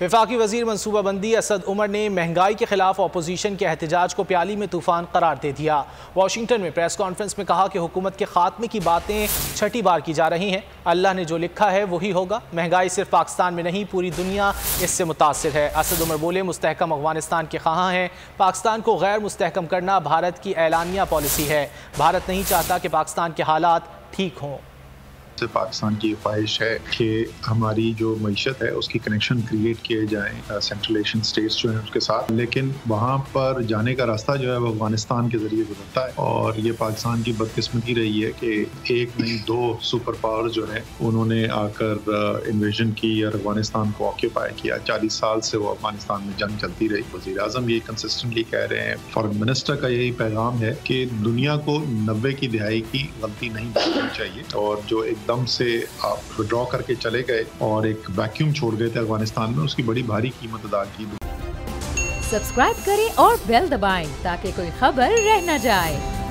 वफाकी वजीर मनसूबा बंदी असद उमर ने महंगाई के खिलाफ अपोजिशन के एहतजाज को प्याली में तूफान करार दे दिया। वाशिंगटन में प्रेस कॉन्फ्रेंस में कहा कि हुकूमत के खात्मे की बातें छठी बार की जा रही हैं। अल्लाह ने जो लिखा है वही होगा। महंगाई सिर्फ पाकिस्तान में नहीं पूरी दुनिया इससे मुतासिर है। असद उमर बोले, मुस्तहकम अफगानिस्तान के ख़्वाहां हैं। पाकिस्तान को गैर मुस्तहकम करना भारत की एलानिया पॉलिसी है। भारत नहीं चाहता कि पाकिस्तान के हालात ठीक हों। पाकिस्तान की ख्वाहिश है कि हमारी जो मईशत है उसकी कनेक्शन क्रिएट किए जाएं सेंट्रल एशियन स्टेट्स जो हैं उसके साथ, लेकिन वहाँ पर जाने का रास्ता जो है वो अफगानिस्तान के ज़रिए गुजरता है। और ये पाकिस्तान की बदकिस्मती रही है कि एक नहीं दो सुपर पावर जो है उन्होंने आकर इन्वेजन की और अफगानिस्तान को ऑक्यूपाई किया। 40 साल से वो अफगानिस्तान में जंग चलती रही। वज़ीर आज़म ये कंसिस्टेंटली कह रहे हैं, फॉरेन मिनिस्टर का यही पैगाम है कि दुनिया को 90 की दिहाई की गलती नहीं करनी चाहिए। और जो एकदम से आप विड्रॉ करके चले गए और एक वैक्यूम छोड़ गए थे अफगानिस्तान में, उसकी बड़ी भारी कीमत अदा की। सब्सक्राइब करें और बेल दबाएं ताकि कोई खबर रह न जाए।